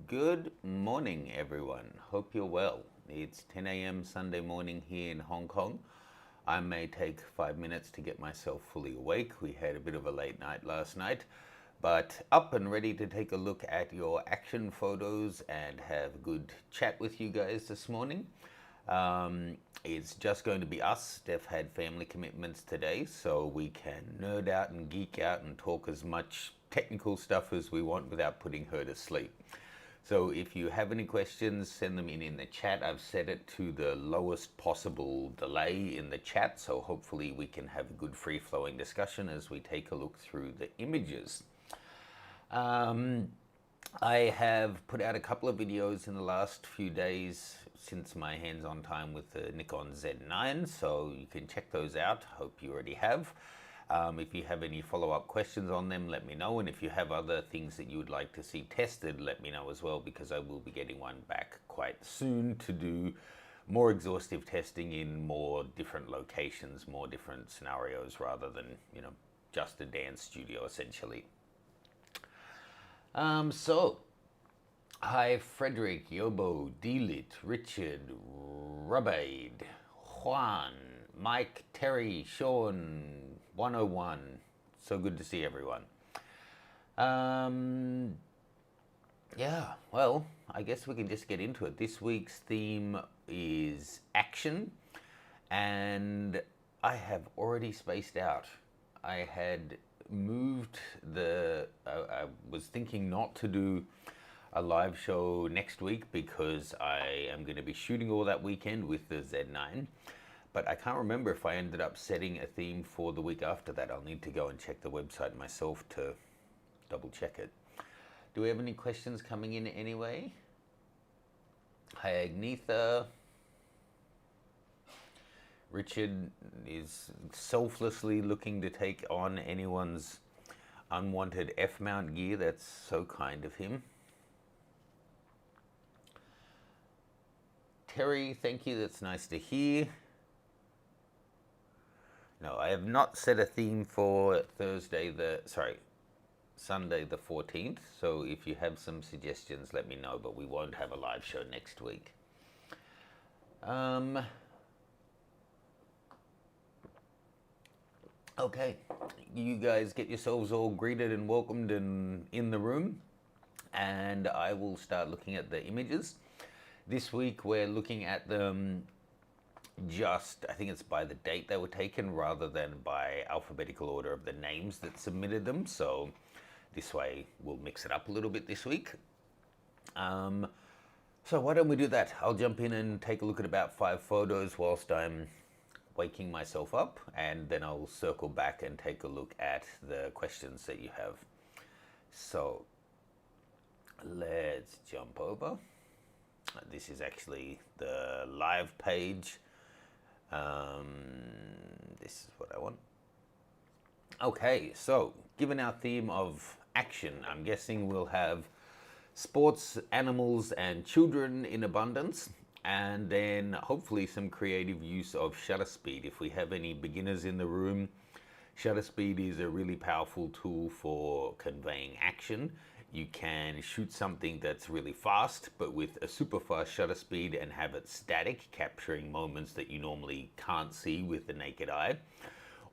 Good morning, everyone. Hope you're well. It's 10 a.m. Sunday morning here in Hong Kong. I may take 5 minutes to get myself fully awake. We had a bit of a late night last night, but up and ready to take a look at your action photos and have a good chat with you guys this morning. It's just going to be us. Steph had family commitments today, so we can nerd out and geek out and talk as much technical stuff as we want without putting her to sleep. So if you have any questions, send them in the chat. I've set it to the lowest possible delay in the chat, so hopefully we can have a good free-flowing discussion as we take a look through the images. I have put out a couple of videos in the last few days since my hands-on time with the Nikon Z9, so you can check those out. Hope you already have. If you have any follow-up questions on them, let me know, and if you have other things that you would like to see tested, let me know as well, because I will be getting one back quite soon to do more exhaustive testing in more different locations, more different scenarios, rather than, just a dance studio essentially. Hi Frederick, Yobo, Delit, Richard, Rubaid, Juan, Mike, Terry, Sean, 101. So good to see everyone. Yeah, well, I guess we can just get into it. This week's theme is action, and I have already spaced out. I had moved I was thinking not to do a live show next week because I am going to be shooting all that weekend with the Z9. But I can't remember if I ended up setting a theme for the week after that. I'll need to go and check the website myself to double check it. Do we have any questions coming in anyway? Hi Agnetha. Richard is selflessly looking to take on anyone's unwanted F-mount gear. That's so kind of him. Terry, thank you. That's nice to hear. No, I have not set a theme for Sunday the 14th. So if you have some suggestions, let me know, but we won't have a live show next week. Okay, you guys get yourselves all greeted and welcomed in the room, and I will start looking at the images. This week we're looking at them I think it's by the date they were taken rather than by alphabetical order of the names that submitted them. So this way we'll mix it up a little bit this week. So why don't we do that? I'll jump in and take a look at about 5 photos whilst I'm waking myself up, and then I'll circle back and take a look at the questions that you have. So let's jump over. This is actually the live page. This is what I want. Okay, so given our theme of action, I'm guessing we'll have sports, animals, and children in abundance, and then hopefully some creative use of shutter speed. If we have any beginners in the room, shutter speed is a really powerful tool for conveying action. You can shoot something that's really fast, but with a super fast shutter speed and have it static, capturing moments that you normally can't see with the naked eye.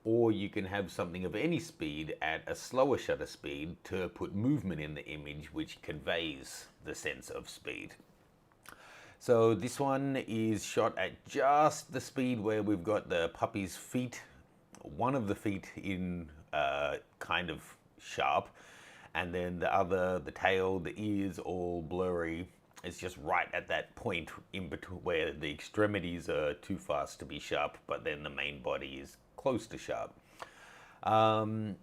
Or you can have something of any speed at a slower shutter speed to put movement in the image, which conveys the sense of speed. So this one is shot at just the speed where we've got the puppy's feet, one of the feet in kind of sharp, and then the tail, the ears, all blurry. It's just right at that point in between where the extremities are too fast to be sharp, but then the main body is close to sharp. To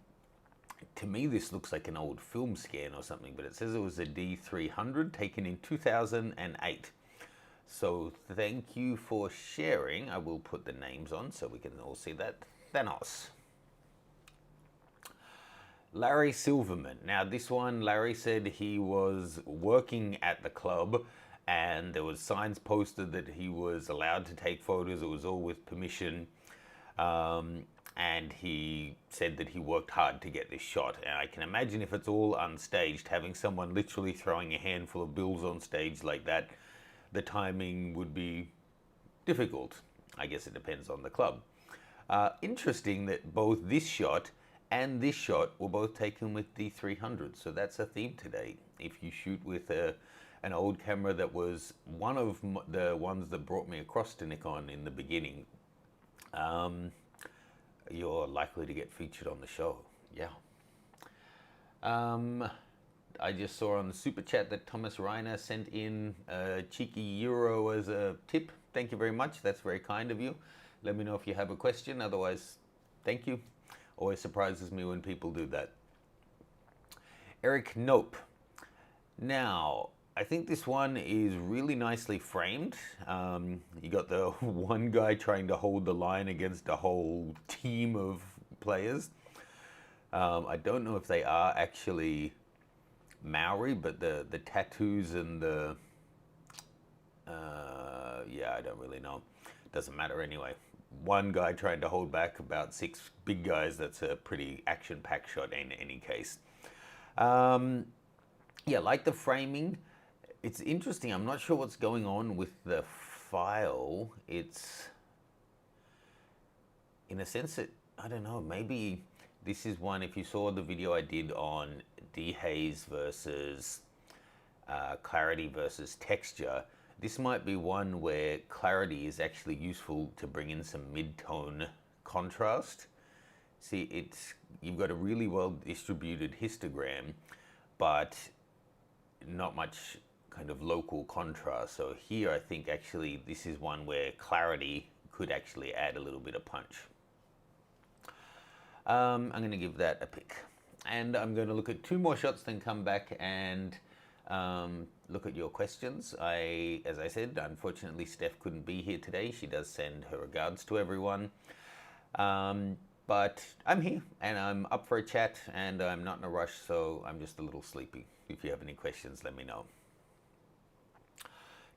me, this looks like an old film scan or something, but it says it was a D300 taken in 2008. So thank you for sharing. I will put the names on so we can all see that. Thanos. Larry Silverman. Now this one, Larry said he was working at the club and there was signs posted that he was allowed to take photos. It was all with permission. and he said that he worked hard to get this shot. And I can imagine if it's all unstaged, having someone literally throwing a handful of bills on stage like that, the timing would be difficult. I guess it depends on the club. Interesting that both this shot and this shot were both taken with the 300, so that's a theme today. If you shoot with an old camera that was one of the ones that brought me across to Nikon in the beginning, you're likely to get featured on the show. Yeah. I just saw on the super chat that Thomas Reiner sent in a cheeky euro as a tip. Thank you very much. That's very kind of you. Let me know if you have a question. Otherwise, thank you. Always surprises me when people do that. Eric Nope. Now, I think this one is really nicely framed. You got the one guy trying to hold the line against a whole team of players. I don't know if they are actually Maori, but the tattoos and the yeah, I don't really know. Doesn't matter anyway. One guy trying to hold back about 6 big guys. That's a pretty action-packed shot in any case. Yeah, like the framing. It's interesting. I'm not sure what's going on with the file. It's, in a sense, I don't know, maybe this is one, if you saw the video I did on dehaze versus clarity versus texture, this might be one where clarity is actually useful to bring in some mid-tone contrast. See, you've got a really well distributed histogram, but not much kind of local contrast. So here I think actually this is one where clarity could actually add a little bit of punch. I'm going to give that a pick. And I'm going to look at 2 more shots, then come back and look at your questions. As I said, unfortunately Steph couldn't be here today. She does send her regards to everyone. But I'm here and I'm up for a chat and I'm not in a rush, so I'm just a little sleepy. If you have any questions, let me know.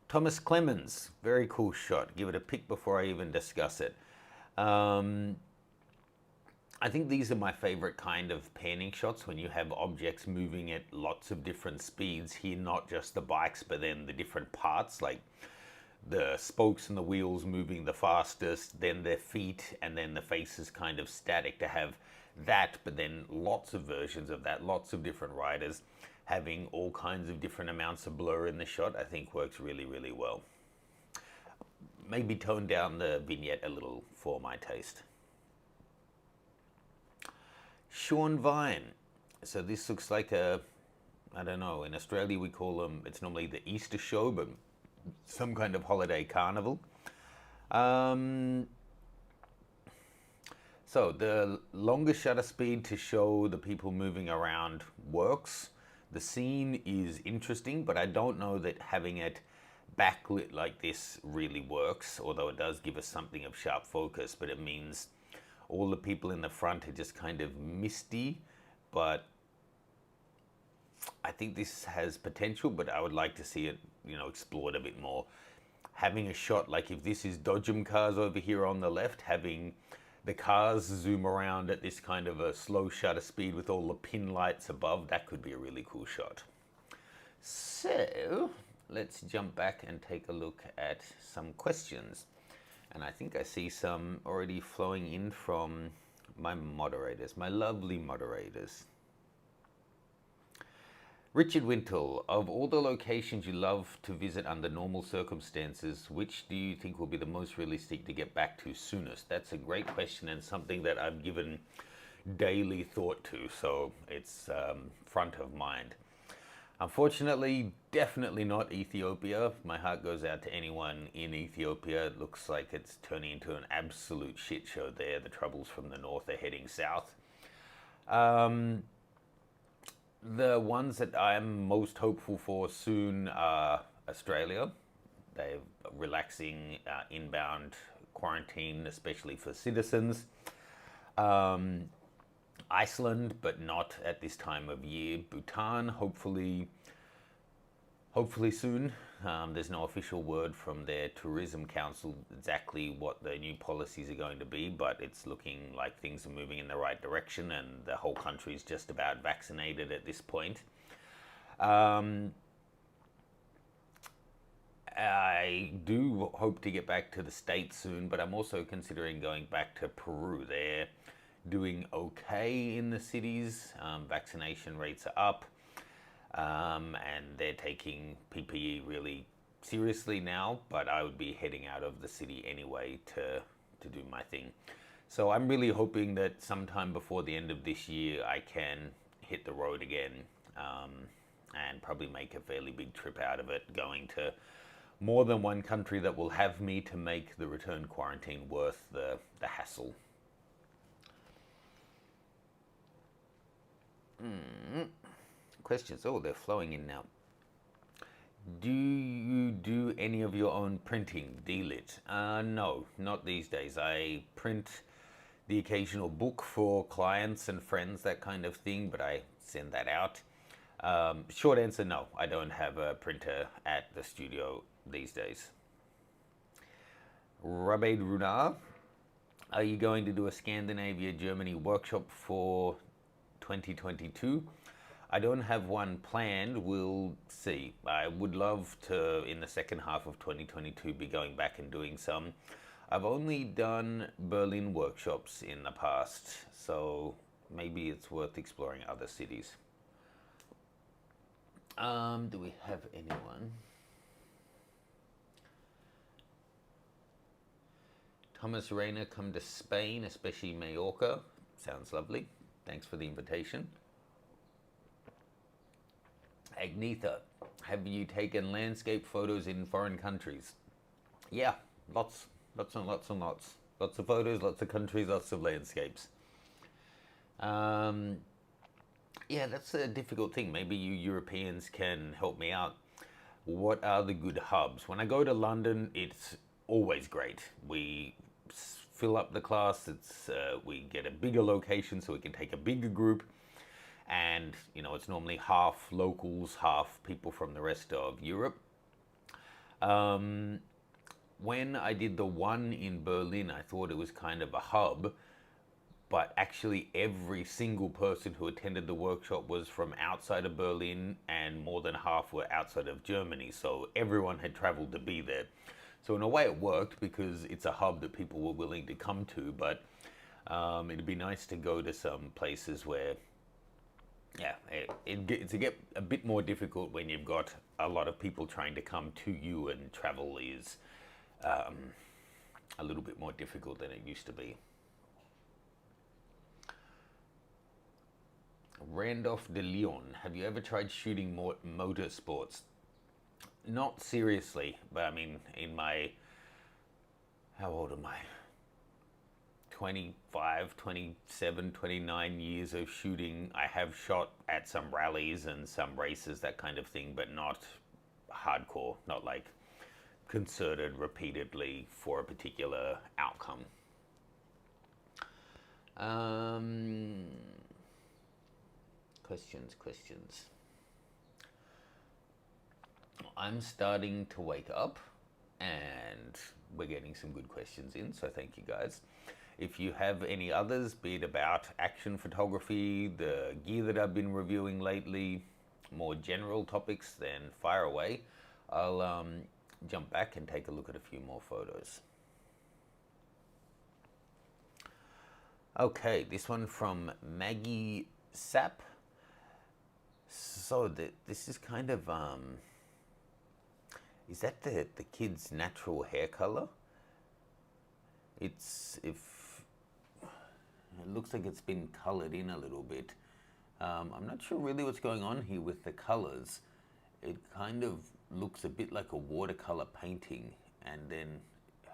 Thomas Clemens, very cool shot. Give it a pick before I even discuss it. I think these are my favorite kind of panning shots, when you have objects moving at lots of different speeds. Here, not just the bikes, but then the different parts, like the spokes and the wheels moving the fastest, then their feet, and then the face is kind of static. To have that, but then lots of versions of that, lots of different riders having all kinds of different amounts of blur in the shot, I think works really, really well. Maybe tone down the vignette a little for my taste. Sean Vine. So this looks like a, I don't know, in Australia we call them, it's normally the Easter show, but some kind of holiday carnival. So the longer shutter speed to show the people moving around works. The scene is interesting, but I don't know that having it backlit like this really works, although it does give us something of sharp focus, but it means all the people in the front are just kind of misty. But I think this has potential, but I would like to see it, explored a bit more. Having a shot like if this is Dodgem cars over here on the left, having the cars zoom around at this kind of a slow shutter speed with all the pin lights above, that could be a really cool shot. So let's jump back and take a look at some questions. And I think I see some already flowing in from my moderators, my lovely moderators. Richard Wintle, of all the locations you love to visit under normal circumstances, which do you think will be the most realistic to get back to soonest? That's a great question and something that I've given daily thought to, so it's front of mind. Unfortunately, definitely not Ethiopia. My heart goes out to anyone in Ethiopia. It looks like it's turning into an absolute shit show there. The troubles from the north are heading south. The ones that I'm most hopeful for soon are Australia. They're relaxing inbound quarantine, especially for citizens. Iceland, but not at this time of year. Bhutan, hopefully hopefully soon. There's no official word from their tourism council exactly what the new policies are going to be, but it's looking like things are moving in the right direction, and the whole country is just about vaccinated at this point. I do hope to get back to the States soon, but I'm also considering going back to Peru. They're doing okay in the cities. Vaccination rates are up, and they're taking PPE really seriously now, but I would be heading out of the city anyway to do my thing. So I'm really hoping that sometime before the end of this year I can hit the road again, and probably make a fairly big trip out of it, going to more than one country that will have me to make the return quarantine worth the hassle. Questions. Oh, they're flowing in now. Do you do any of your own printing? Delit? No, not these days. I print the occasional book for clients and friends, that kind of thing, but I send that out. Short answer, no. I don't have a printer at the studio these days. Rabaid Runar, are you going to do a Scandinavia Germany workshop for 2022? I don't have one planned. We'll see. I would love to, in the second half of 2022, be going back and doing some. I've only done Berlin workshops in the past, so maybe it's worth exploring other cities. Do we have anyone? Thomas Rayner, come to Spain, especially Mallorca. Sounds lovely. Thanks for the invitation. Agnetha, have you taken landscape photos in foreign countries? Yeah, lots and lots and lots. Lots of photos, lots of countries, lots of landscapes. Yeah, that's a difficult thing. Maybe you Europeans can help me out. What are the good hubs? When I go to London, it's always great. We fill up the class. We get a bigger location so we can take a bigger group. And, it's normally half locals, half people from the rest of Europe. When I did the one in Berlin, I thought it was kind of a hub, but actually every single person who attended the workshop was from outside of Berlin, and more than half were outside of Germany. So everyone had traveled to be there. So in a way it worked because it's a hub that people were willing to come to, but it'd be nice to go to some places where, it's a bit more difficult when you've got a lot of people trying to come to you, and travel is a little bit more difficult than it used to be. Randolph de Leon, have you ever tried shooting more motorsports? Not seriously, but I mean, in my, how old am I? 25, 27, 29 years of shooting. I have shot at some rallies and some races, that kind of thing, but not hardcore, not like concerted repeatedly for a particular outcome. Questions. I'm starting to wake up, and we're getting some good questions in, so thank you guys. If you have any others, be it about action photography, the gear that I've been reviewing lately, more general topics, then fire away. I'll jump back and take a look at a few more photos. Okay, this one from Maggie Sapp. So this is kind of, is that the kid's natural hair color? It looks like it's been colored in a little bit. I'm not sure really what's going on here with the colors. It kind of looks a bit like a watercolor painting, and then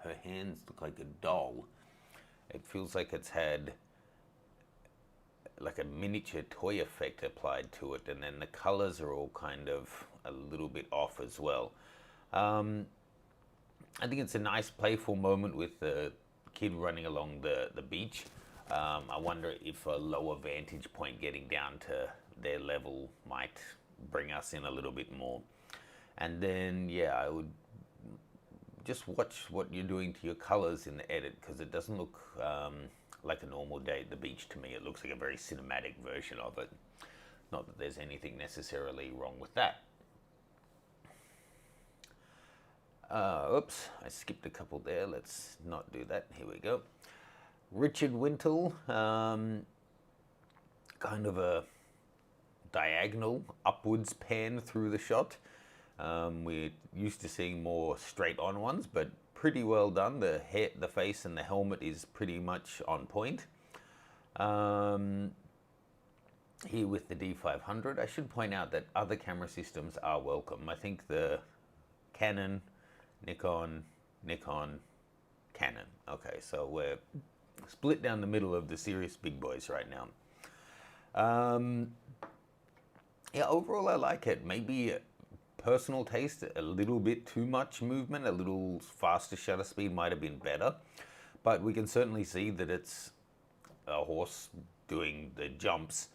her hands look like a doll. It feels like it's had like a miniature toy effect applied to it, and then the colors are all kind of a little bit off as well. I think it's a nice playful moment with the kid running along the beach. I wonder if a lower vantage point getting down to their level might bring us in a little bit more. And then, yeah, I would just watch what you're doing to your colors in the edit, because it doesn't look like a normal day at the beach to me. It looks like a very cinematic version of it. Not that there's anything necessarily wrong with that. Oops, I skipped a couple there. Let's not do that. Here we go. Richard Wintle, kind of a diagonal upwards pan through the shot. We're used to seeing more straight on ones, but pretty well done. The head, the face, and the helmet is pretty much on point. Here with the D500, I should point out that other camera systems are welcome. I think the Canon, Nikon, Canon. Okay, so we're split down the middle of the serious big boys right now. Yeah, overall I like it. Maybe personal taste, a little bit too much movement, a little faster shutter speed might have been better, but we can certainly see that it's a horse doing the jumps.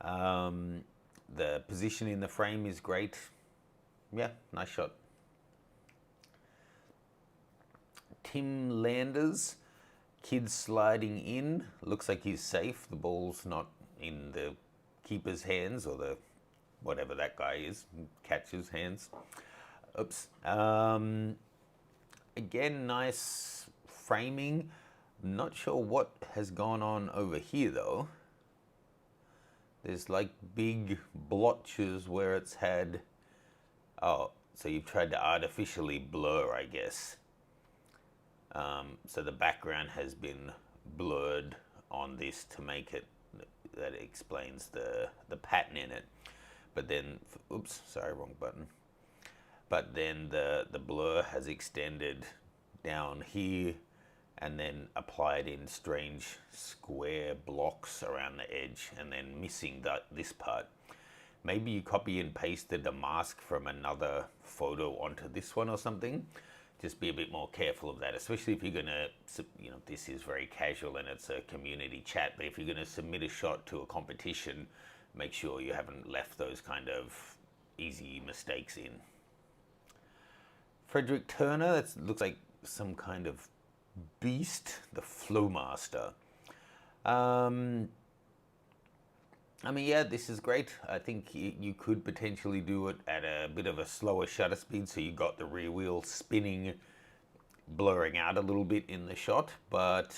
The position in the frame is great. Yeah, nice shot. Tim Landers, kid sliding in, looks like he's safe. The ball's not in the keeper's hands, or the whatever that guy is, catcher's hands. Oops. Again, nice framing. Not sure what has gone on over here though. There's like big blotches where it's had, oh, so you've tried to artificially blur, I guess. So the background has been blurred on this to make it, that explains the pattern in it. But then, oops, sorry, wrong button. But then the blur has extended down here and then applied in strange square blocks around the edge, and then missing this part. Maybe you copy and pasted the mask from another photo onto this one or something. Just be a bit more careful of that, especially if you're gonna, this is very casual and it's a community chat, but if you're gonna submit a shot to a competition, make sure you haven't left those kind of easy mistakes in. Frederick Turner, that looks like some kind of beast, the Flowmaster. I mean, yeah, this is great. I think you could potentially do it at a bit of a slower shutter speed, so you got the rear wheel spinning, blurring out a little bit in the shot, but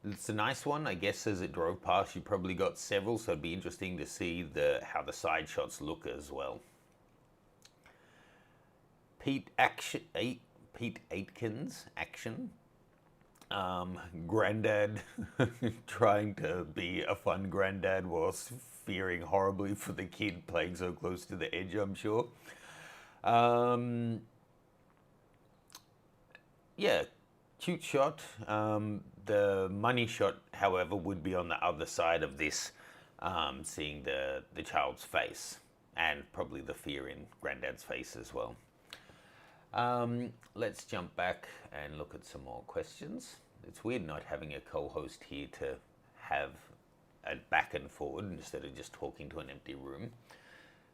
it's a nice one. I guess as it drove past, you probably got several, so it'd be interesting to see how the side shots look as well. Pete Aitkins, action. Granddad trying to be a fun granddad whilst fearing horribly for the kid playing so close to the edge, I'm sure. Yeah, cute shot. The money shot, however, would be on the other side of this, seeing the child's face, and probably the fear in Granddad's face as well. Let's jump back and look at some more questions. It's weird not having a co-host here to have a back and forward instead of just talking to an empty room.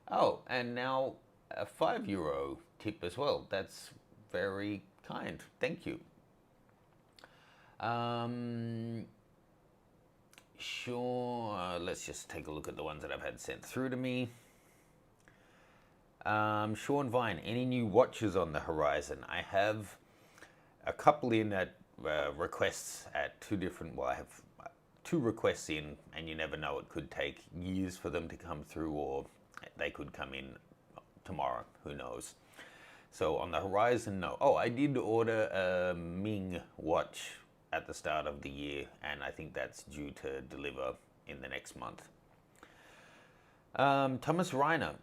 Oh, and now a €5 tip as well. That's very kind. Thank you. Sure, let's just take a look at the ones that I've had sent through to me. Sean Vine, any new watches on the horizon? I have a couple in at requests at two different, well, I have 2 requests in, and you never know, it could take years for them to come through, or they could come in tomorrow, who knows. So on the horizon, no. Oh, I did order a Ming watch at the start of the year, and I think that's due to deliver in the next month. Thomas Reiner,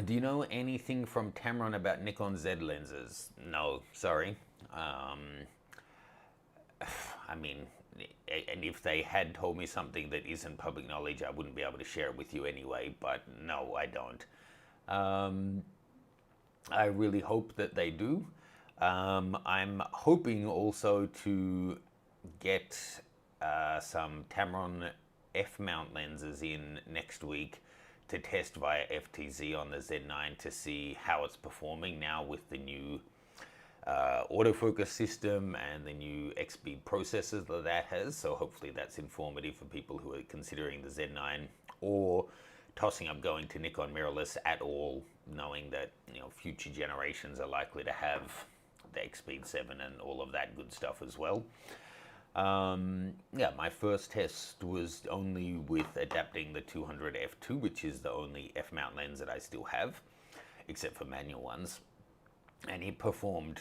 do you know anything from Tamron about Nikon Z lenses? No, sorry. I mean, and if they had told me something that isn't public knowledge, I wouldn't be able to share it with you anyway, but no, I don't. I really hope that they do. I'm hoping also to get some Tamron F-mount lenses in next week to test via FTZ on the Z9 to see how it's performing now with the new autofocus system and the new X-Speed processors that has. So hopefully that's informative for people who are considering the Z9 or tossing up going to Nikon mirrorless at all, knowing that future generations are likely to have the X-Speed 7 and all of that good stuff as well. Yeah, my first test was only with adapting the 200 f2, which is the only f-mount lens that I still have, except for manual ones, and it performed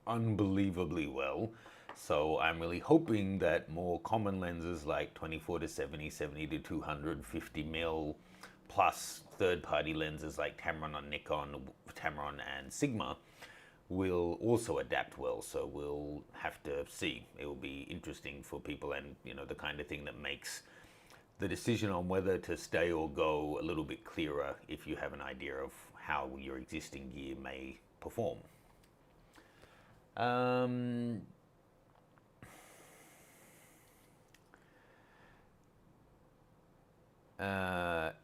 unbelievably well. So I'm really hoping that more common lenses like 24 to 70, 70 to 200, 50 mil, plus third-party lenses like Tamron on Nikon, Tamron and Sigma will also adapt well. So we'll have to see. It will be interesting for people, and the kind of thing that makes the decision on whether to stay or go a little bit clearer if you have an idea of how your existing gear may perform.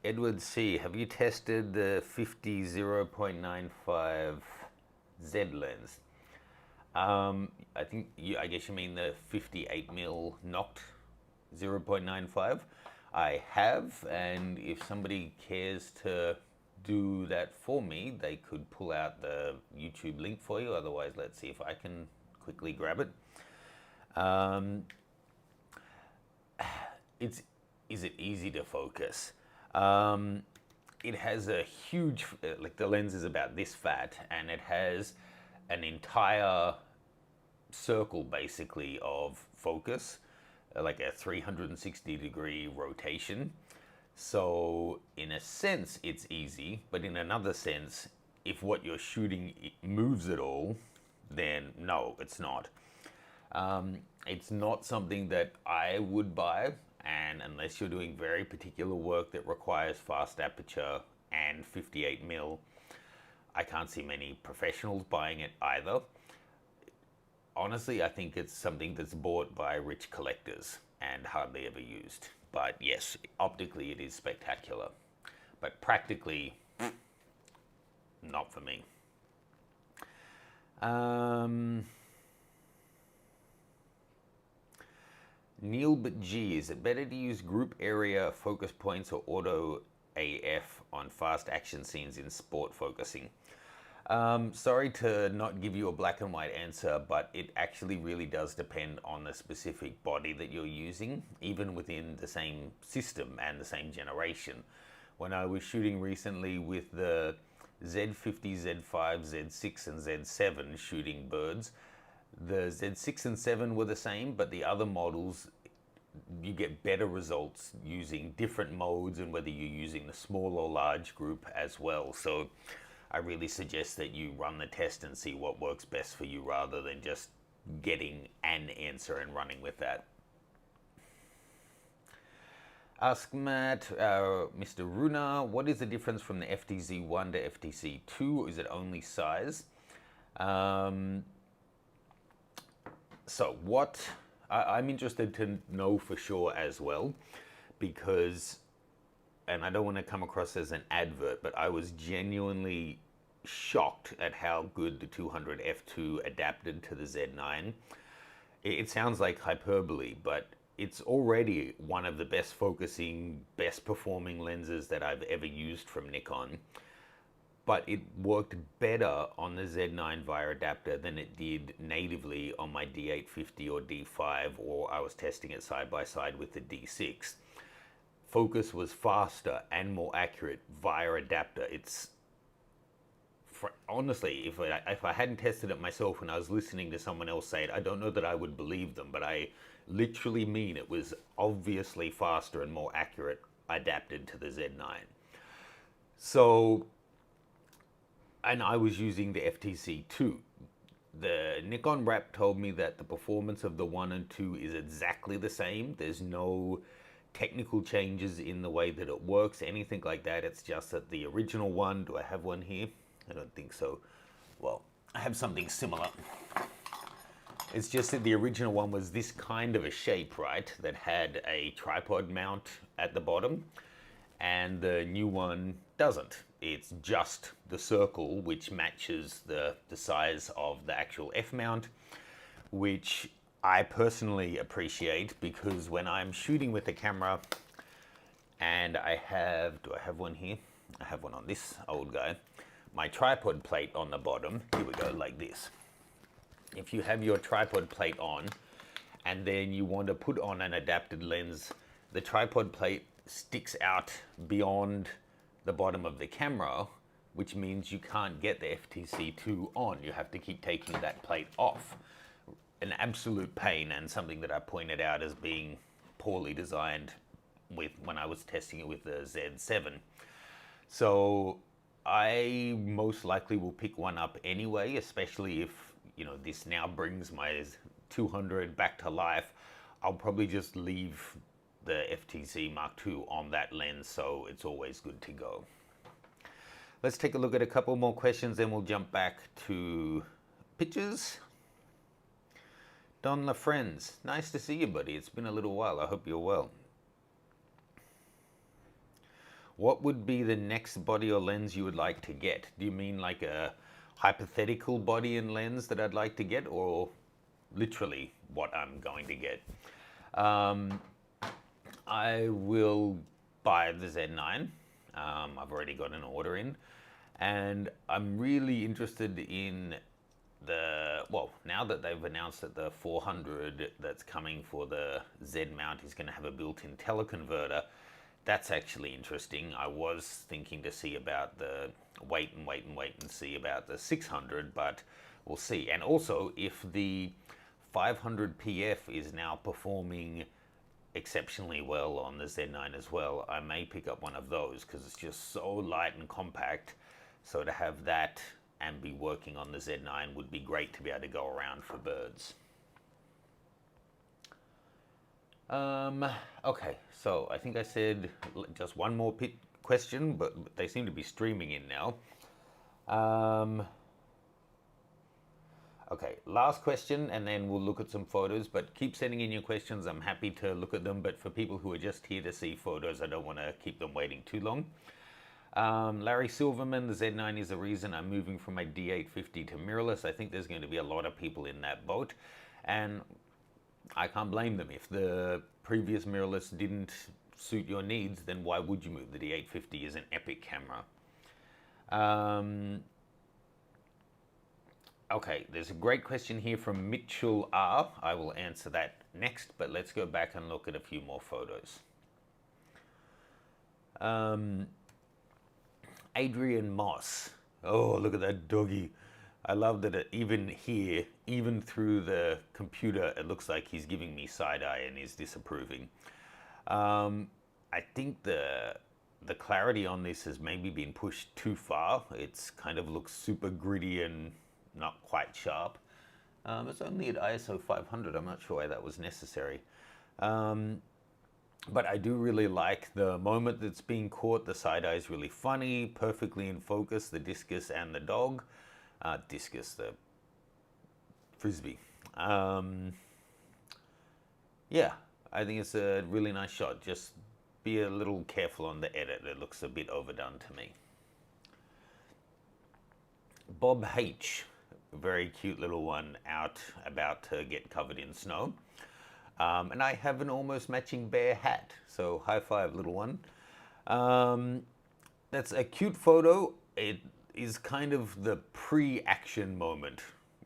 Edward C, have you tested the 50 0.95 Z lens? I guess you mean the 58 mil Noct 0.95. I have, and if somebody cares to do that for me, they could pull out the YouTube link for you. Otherwise, let's see if I can quickly grab it. Is it easy to focus? It has a huge, the lens is about this fat, and it has an entire circle basically of focus, like a 360-degree rotation. So in a sense it's easy, but in another sense, if what you're shooting moves at all, then no, it's not. It's not something that I would buy, and unless you're doing very particular work that requires fast aperture and 58 mil, I can't see many professionals buying it either. Honestly, I think it's something that's bought by rich collectors and hardly ever used. But yes, optically it is spectacular, but practically not for me. Neil but G, is it better to use group area focus points or auto AF on fast action scenes in sport focusing? Sorry to not give you a black and white answer, but it actually really does depend on the specific body that you're using, even within the same system and the same generation. When I was shooting recently with the Z50, Z5, Z6 and Z7 shooting birds, the Z6 and 7 were the same, but the other models, you get better results using different modes and whether you're using the small or large group as well. So I really suggest that you run the test and see what works best for you rather than just getting an answer and running with that. Ask Matt, Mr. Runa, what is the difference from the FTZ1 to FTZ2? Is it only size? So what I'm interested to know for sure as well, because, and I don't want to come across as an advert, but I was genuinely shocked at how good the 200 f2 adapted to the Z9. It sounds like hyperbole, but it's already one of the best focusing, best performing lenses that I've ever used from Nikon. But it worked better on the Z9 via adapter than it did natively on my D850 or D5, or I was testing it side by side with the D6. Focus was faster and more accurate via adapter. It's, honestly, if I hadn't tested it myself and I was listening to someone else say it, I don't know that I would believe them, but I literally mean it was obviously faster and more accurate adapted to the Z9. So, and I was using the FTC2. The Nikon rep told me that the performance of the 1 and 2 is exactly the same. There's no technical changes in the way that it works, anything like that. It's just that the original one, do I have one here? I don't think so. Well, I have something similar. It's just that the original one was this kind of a shape, right? That had a tripod mount at the bottom. and the new one doesn't. It's just the circle, which matches the size of the actual F-mount, which I personally appreciate, because when I'm shooting with the camera, and do I have one here? I have one on this old guy. My tripod plate on the bottom, here we go, like this. If you have your tripod plate on, and then you want to put on an adapted lens, the tripod plate sticks out beyond the bottom of the camera, which means you can't get the FTC2 on. You have to keep taking that plate off. An absolute pain, and something that I pointed out as being poorly designed when I was testing it with the Z7. So I most likely will pick one up anyway, especially if, you know, this now brings my 200 back to life. I'll probably just leave the FTC Mark II on that lens, so it's always good to go. Let's take a look at a couple more questions, then we'll jump back to pictures. Don LaFriends, nice to see you, buddy. It's been a little while. I hope you're well. What would be the next body or lens you would like to get? Do you mean like a hypothetical body and lens that I'd like to get, or literally what I'm going to get? I will buy the Z9. I've already got an order in, and I'm really interested in now that they've announced that the 400 that's coming for the Z mount is going to have a built-in teleconverter. That's actually interesting. I was thinking to see about the wait and see about the 600, but we'll see. And also, if the 500 PF is now performing exceptionally well on the Z9 as well, I may pick up one of those, because it's just so light and compact. So to have that and be working on the Z9 would be great to be able to go around for birds. Okay, so I think I said just one more question, but they seem to be streaming in now. Okay, last question, and then we'll look at some photos, but keep sending in your questions. I'm happy to look at them, but for people who are just here to see photos, I don't want to keep them waiting too long. Larry Silverman, the Z9 is the reason I'm moving from my D850 to mirrorless. I think there's going to be a lot of people in that boat, and I can't blame them. If the previous mirrorless didn't suit your needs, then why would you move? The D850 is an epic camera. Okay, there's a great question here from Mitchell R. I will answer that next, but let's go back and look at a few more photos. Adrian Moss. Oh, look at that doggy. I love that even here, even through the computer, it looks like he's giving me side eye and is disapproving. I think the clarity on this has maybe been pushed too far. It's kind of looks super gritty and not quite sharp. It's only at ISO 500. I'm not sure why that was necessary. But I do really like the moment that's being caught. The side eye is really funny, perfectly in focus, the discus and the dog. Discus, the frisbee. Yeah, I think it's a really nice shot. Just be a little careful on the edit. It looks a bit overdone to me. Bob H, a very cute little one out about to get covered in snow. And I have an almost matching bear hat. So high five, little one. That's a cute photo. It is kind of the pre-action moment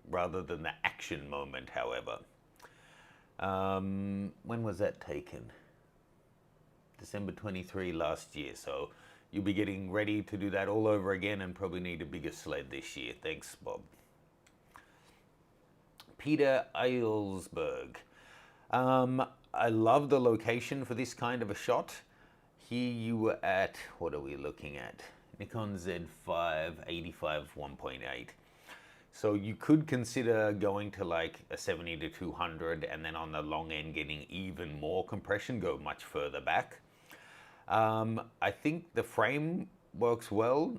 rather than the action moment, however. When was that taken? December 23 last year. So you'll be getting ready to do that all over again and probably need a bigger sled this year. Thanks, Bob. Peter Eilsberg. I love the location for this kind of a shot. Here you were at, what are we looking at? Nikon Z5 85 1.8. So you could consider going to like a 70 to 200 and then on the long end getting even more compression, go much further back. I think the frame works well,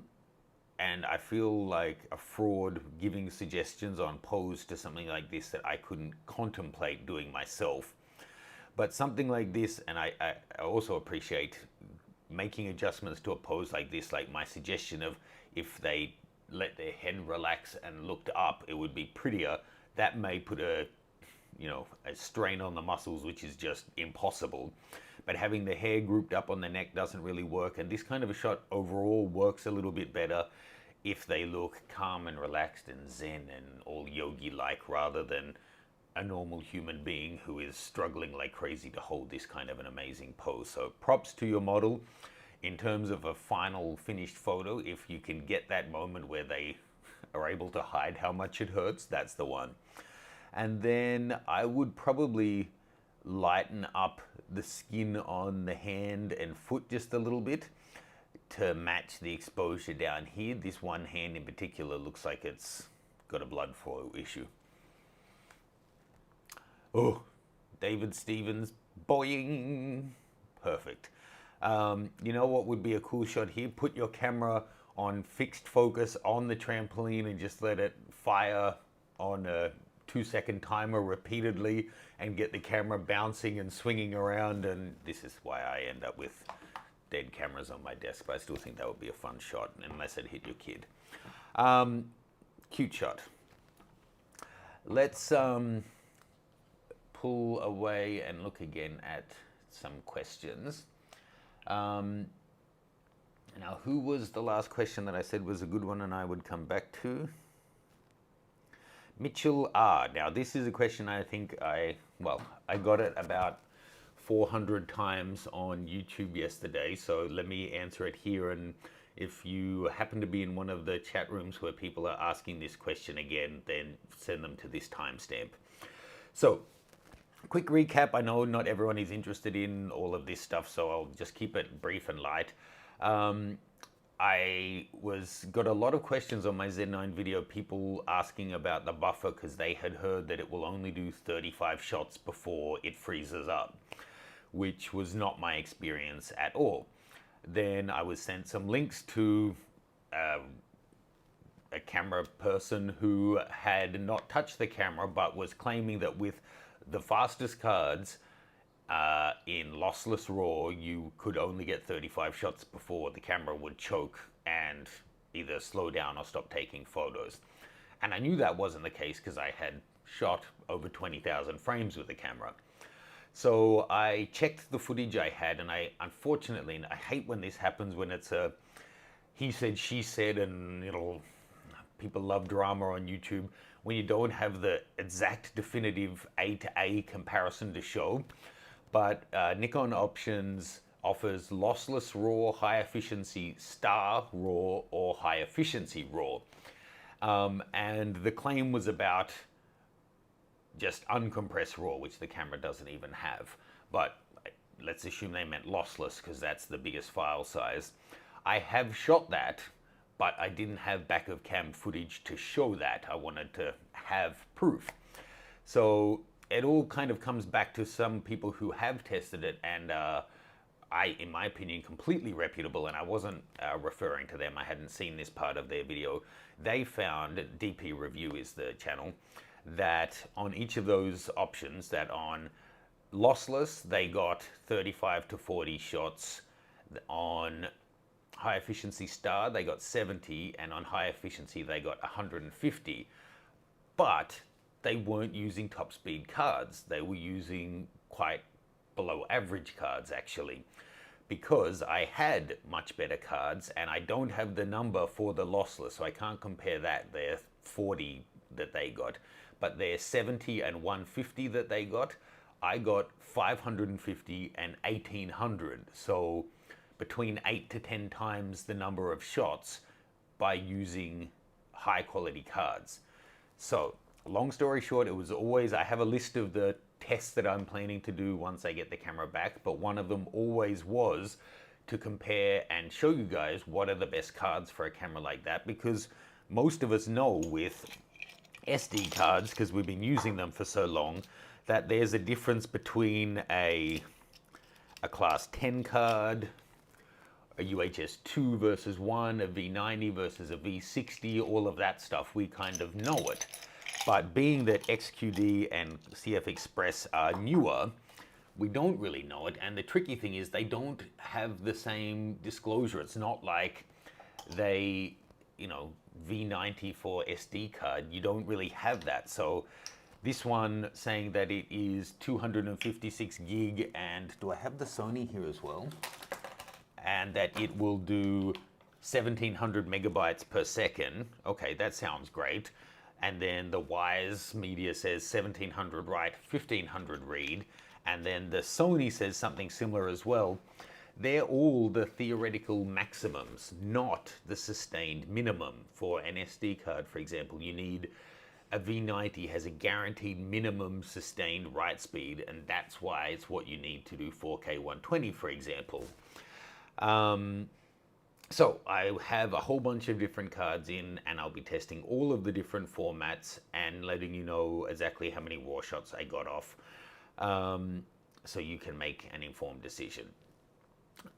and I feel like a fraud giving suggestions on pose to something like this that I couldn't contemplate doing myself. But something like this, and I also appreciate making adjustments to a pose like this, like my suggestion of if they let their head relax and looked up, it would be prettier. That may put a strain on the muscles, which is just impossible. But having the hair grouped up on the neck doesn't really work. And this kind of a shot overall works a little bit better if they look calm and relaxed and zen and all yogi-like, rather than a normal human being who is struggling like crazy to hold this kind of an amazing pose. So props to your model. In terms of a final finished photo, if you can get that moment where they are able to hide how much it hurts, that's the one. And then I would probably lighten up the skin on the hand and foot just a little bit to match the exposure down here. This one hand in particular looks like it's got a blood flow issue. Oh, David Stevens, boing, perfect. You know what would be a cool shot here? Put your camera on fixed focus on the trampoline and just let it fire on a 2-second timer repeatedly and get the camera bouncing and swinging around. And this is why I end up with dead cameras on my desk, but I still think that would be a fun shot unless it hit your kid. Cute shot. Let's pull away and look again at some questions. Now, who was the last question that I said was a good one and I would come back to? Mitchell R. Now, this is a question I think I got it about 400 times on YouTube yesterday, so let me answer it here. And if you happen to be in one of the chat rooms where people are asking this question again, then send them to this timestamp. So, quick recap. I know not everyone is interested in all of this stuff, so I'll just keep it brief and light. I got a lot of questions on my Z9 video, people asking about the buffer because they had heard that it will only do 35 shots before it freezes up, which was not my experience at all. Then I was sent some links to a camera person who had not touched the camera but was claiming that with the fastest cards in lossless RAW, you could only get 35 shots before the camera would choke and either slow down or stop taking photos. And I knew that wasn't the case because I had shot over 20,000 frames with the camera. So I checked the footage I had, and unfortunately, and I hate when this happens, when it's a he said, she said, and people love drama on YouTube, when you don't have the exact definitive A to A comparison to show. But Nikon Options offers lossless RAW, high efficiency star RAW, or high efficiency RAW. And the claim was about just uncompressed RAW, which the camera doesn't even have. But let's assume they meant lossless because that's the biggest file size. I have shot that, but I didn't have back of cam footage to show that. I wanted to have proof. So it all kind of comes back to some people who have tested it, and in my opinion, completely reputable, and I wasn't referring to them. I hadn't seen this part of their video. They found, DP Review is the channel, that on each of those options, that on lossless, they got 35 to 40 shots. On high efficiency star, they got 70, and on high efficiency, they got 150. But they weren't using top speed cards. They were using quite below average cards, actually, because I had much better cards, and I don't have the number for the lossless, so I can't compare that. They're 40 that they got, but they're 70 and 150 that they got. I got 550 and 1800, so between 8 to 10 times the number of shots by using high quality cards. So long story short, it was always, I have a list of the tests that I'm planning to do once I get the camera back, but one of them always was to compare and show you guys what are the best cards for a camera like that, because most of us know with SD cards, because we've been using them for so long, that there's a difference between a class 10 card, a UHS 2 versus 1, a V90 versus a V60, all of that stuff, we kind of know it. But being that XQD and CF Express are newer, we don't really know it. And the tricky thing is they don't have the same disclosure. It's not like they, V90 for SD card, you don't really have that. So this one saying that it is 256 gig, and do I have the Sony here as well? And that it will do 1700 megabytes per second. Okay, that sounds great. And then the Wise media says 1700 write, 1500 read. And then the Sony says something similar as well. They're all the theoretical maximums, not the sustained minimum. For an SD card, for example, you need a V90 has a guaranteed minimum sustained write speed, and that's why it's what you need to do 4K 120, for example. So I have a whole bunch of different cards in, and I'll be testing all of the different formats and letting you know exactly how many raw shots I got off, so you can make an informed decision.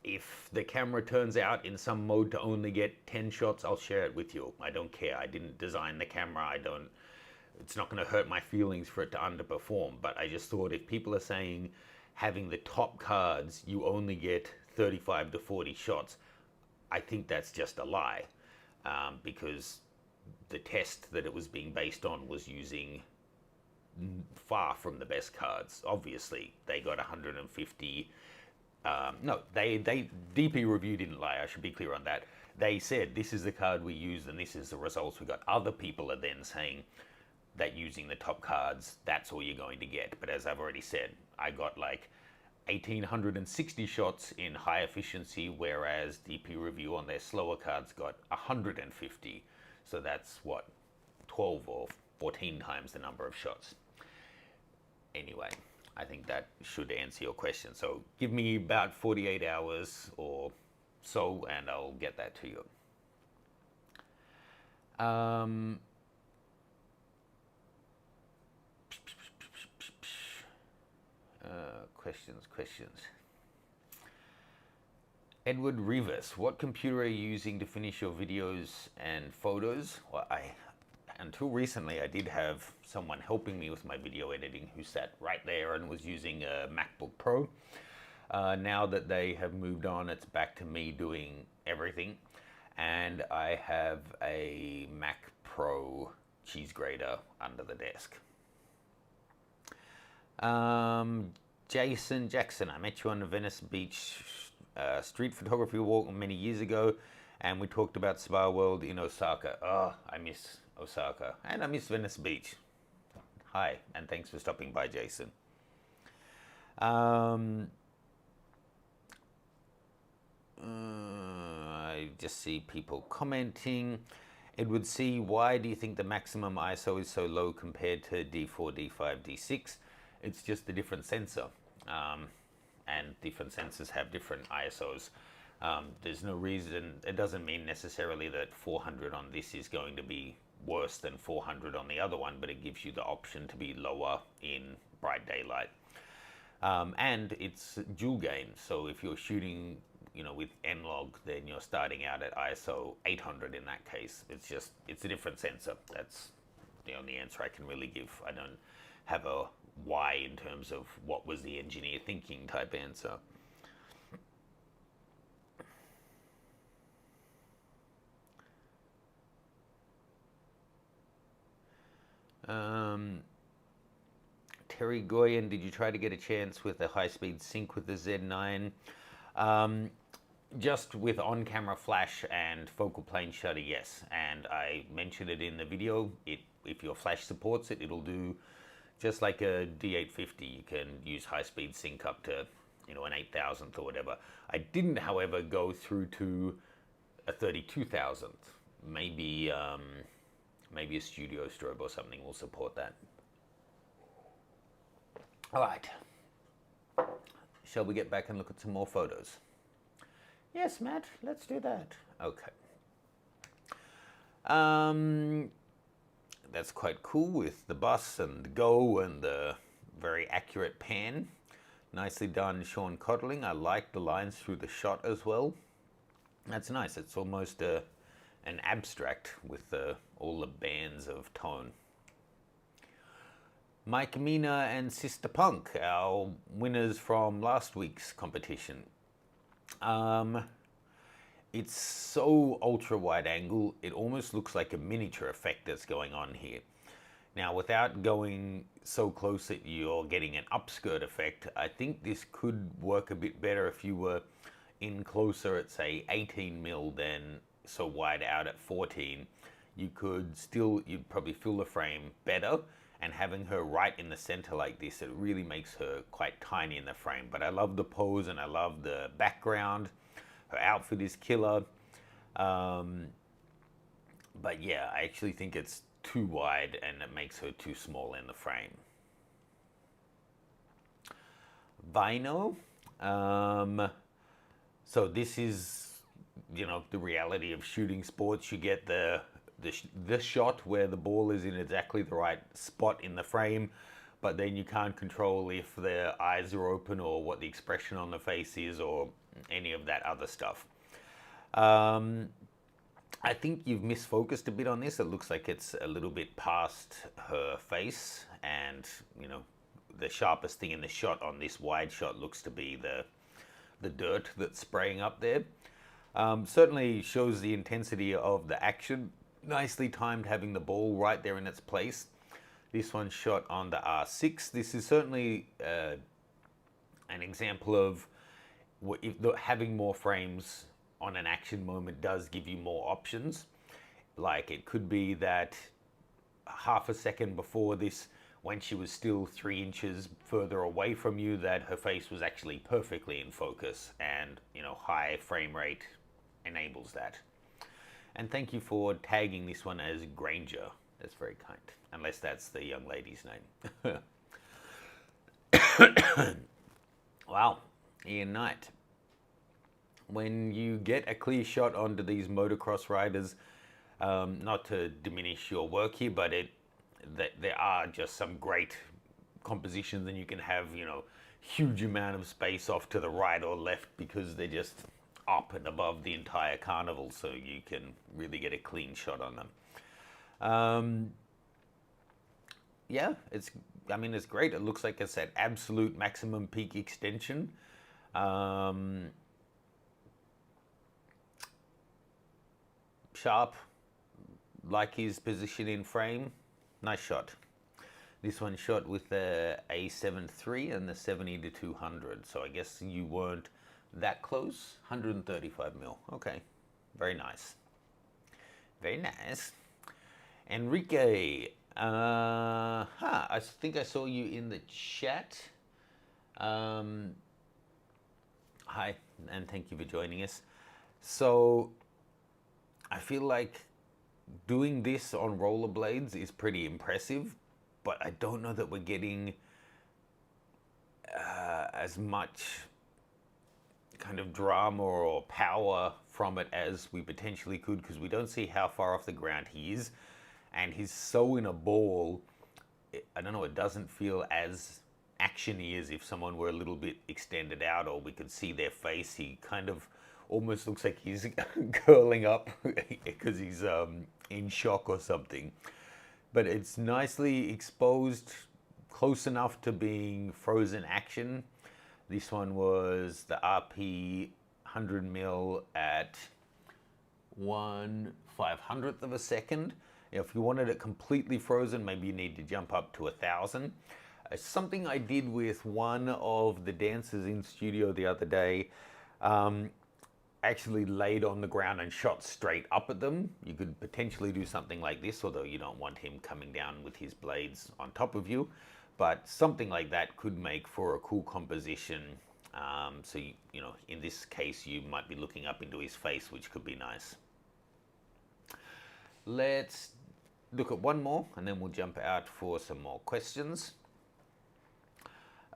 If the camera turns out in some mode to only get 10 shots, I'll share it with you. I don't care. I didn't design the camera. It's not going to hurt my feelings for it to underperform, but I just thought if people are saying having the top cards, you only get 35 to 40 shots, I think that's just a lie, because the test that it was being based on was using far from the best cards. Obviously, they got 150. No, DP Review didn't lie. I should be clear on that. They said this is the card we used and this is the results we got. Other people are then saying that using the top cards, that's all you're going to get. But as I've already said, I got like 1860 shots in high efficiency, whereas DP Review on their slower cards got 150. So that's what, 12 or 14 times the number of shots. Anyway, I think that should answer your question. So give me about 48 hours or so and I'll get that to you. Questions. Edward Rivas, what computer are you using to finish your videos and photos? Well, until recently, I did have someone helping me with my video editing who sat right there and was using a MacBook Pro. Now that they have moved on, it's back to me doing everything. And I have a Mac Pro cheese grater under the desk. Jason Jackson, I met you on the Venice Beach street photography walk many years ago, and we talked about Spa World in Osaka. Oh, I miss Osaka, and I miss Venice Beach. Hi, and thanks for stopping by, Jason. I just see people commenting. Edward C, why do you think the maximum ISO is so low compared to D4, D5, D6? It's just a different sensor, and different sensors have different ISOs. There's no reason, it doesn't mean necessarily that 400 on this is going to be worse than 400 on the other one, but it gives you the option to be lower in bright daylight. And it's dual gain, so if you're shooting with N-Log, then you're starting out at ISO 800 in that case. It's a different sensor. That's the only answer I can really give. I don't have a why in terms of what was the engineer thinking type answer. Terry Goyen, did you try to get a chance with a high-speed sync with the Z9? Just with on-camera flash and focal plane shutter, yes. And I mentioned it in the video. If your flash supports it, it'll do just like a D850. You can use high-speed sync up to, an 8,000th or whatever. I didn't, however, go through to a 32,000th. Maybe a studio strobe or something will support that. All right. Shall we get back and look at some more photos? Yes, Matt, let's do that. Okay. That's quite cool with the bus and the go and the very accurate pan. Nicely done, Sean Codling. I like the lines through the shot as well. That's nice. It's almost an abstract with all the bands of tone. Mike Mina and Sister Punk, our winners from last week's competition. It's so ultra wide angle, it almost looks like a miniature effect that's going on here. Now, without going so close that you're getting an upskirt effect, I think this could work a bit better if you were in closer at, say, 18 mil than so wide out at 14. You'd probably fill the frame better, and having her right in the center like this, it really makes her quite tiny in the frame. But I love the pose and I love the background. Her outfit is killer. But yeah, I actually think it's too wide and it makes her too small in the frame. Vinyl. So this is, the reality of shooting sports. You get the shot where the ball is in exactly the right spot in the frame, but then you can't control if their eyes are open or what the expression on the face is or any of that other stuff. I think you've misfocused a bit on this. It looks like it's a little bit past her face, and the sharpest thing in the shot on this wide shot looks to be the dirt that's spraying up there. Certainly shows the intensity of the action. Nicely timed, having the ball right there in its place. This one's shot on the R6. This is certainly an example of having more frames on an action moment does give you more options. Like, it could be that half a second before this, when she was still 3 inches further away from you, that her face was actually perfectly in focus, and high frame rate enables that. And thank you for tagging this one as Granger. That's very kind, unless that's the young lady's name. Wow, Ian Knight. When you get a clear shot onto these motocross riders, not to diminish your work here, but there are just some great compositions, and you can have huge amount of space off to the right or left because they're just up and above the entire carnival, so you can really get a clean shot on them. Yeah, it's great. It looks like it's at absolute maximum peak extension. Sharp, like his position in frame. Nice shot. This one shot with the A7 III and the 70-200, so I guess you weren't that close. 135 mil. Okay, very nice. Very nice. Enrique. I think I saw you in the chat. Hi, and thank you for joining us. So, I feel like doing this on rollerblades is pretty impressive, but I don't know that we're getting as much kind of drama or power from it as we potentially could, because we don't see how far off the ground he is, and he's so in a ball. I don't know, it doesn't feel as actiony as if someone were a little bit extended out or we could see their face. He kind of almost looks like he's curling up because he's in shock or something. But it's nicely exposed, close enough to being frozen action. This one was the RP 100 mil at 1/500th of a second. If you wanted it completely frozen, maybe you need to jump up to 1,000. Something I did with one of the dancers in studio the other day, actually laid on the ground and shot straight up at them. You could potentially do something like this, although you don't want him coming down with his blades on top of you. But something like that could make for a cool composition. So, in this case, you might be looking up into his face, which could be nice. Let's look at one more, and then we'll jump out for some more questions.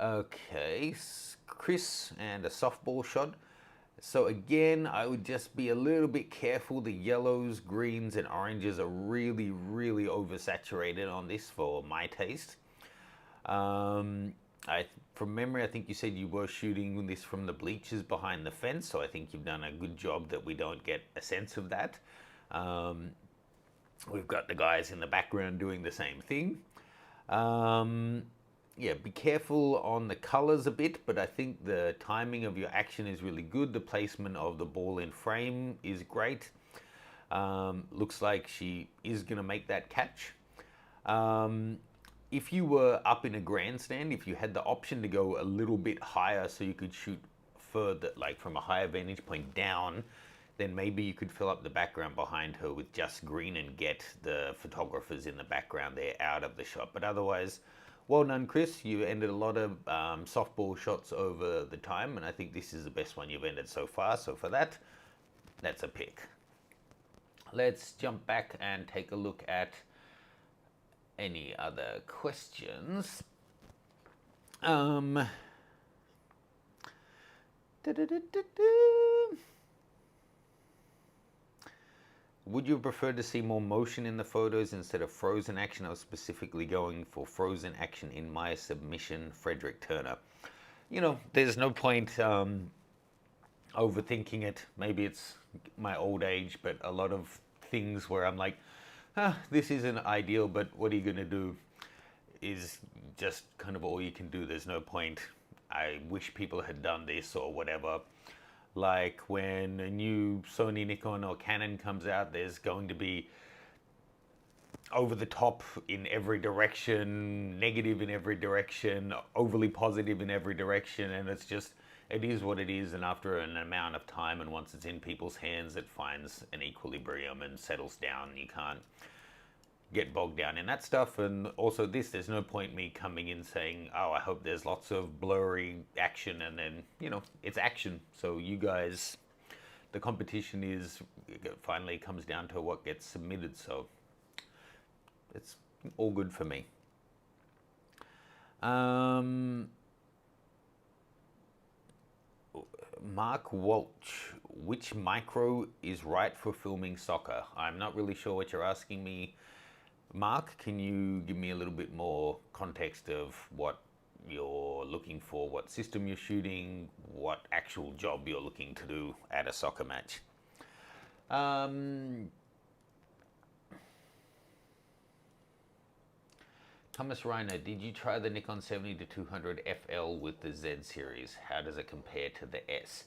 Okay, Chris and a softball shot. So again, I would just be a little bit careful. The yellows, greens, and oranges are really, really oversaturated on this for my taste. From memory, I think you said you were shooting this from the bleachers behind the fence, so I think you've done a good job that we don't get a sense of that. We've got the guys in the background doing the same thing. Yeah, be careful on the colors a bit, but I think the timing of your action is really good. The placement of the ball in frame is great. Looks like she is going to make that catch. If you were up in a grandstand, if you had the option to go a little bit higher so you could shoot further, like from a higher vantage point down, then maybe you could fill up the background behind her with just green and get the photographers in the background there out of the shot. But otherwise, well done, Chris. You ended a lot of softball shots over the time, and I think this is the best one you've ended so far. So for that, that's a pick. Let's jump back and take a look at any other questions. Would you prefer to see more motion in the photos instead of frozen action? I was specifically going for frozen action in my submission, Frederick Turner. You know, there's no point overthinking it. Maybe it's my old age, but a lot of things where I'm like, this isn't ideal, but what are you going to do is just kind of all you can do. There's no point. I wish people had done this or whatever. Like when a new Sony, Nikon, or Canon comes out, there's going to be over the top in every direction, negative in every direction, overly positive in every direction, and it's just, it is what it is, and after an amount of time, and once it's in people's hands, it finds an equilibrium and settles down. You can't get bogged down in that stuff. And also this, there's no point me coming in saying, oh, I hope there's lots of blurry action, and then, you know, it's action. So you guys, the competition is, it finally comes down to what gets submitted. So it's all good for me. Mark Walsh, which micro is right for filming soccer? I'm not really sure what you're asking me, Mark. Can you give me a little bit more context of what you're looking for, what system you're shooting, what actual job you're looking to do at a soccer match? Thomas Reiner, did you try the Nikon 70-200 FL with the Z series? How does it compare to the S?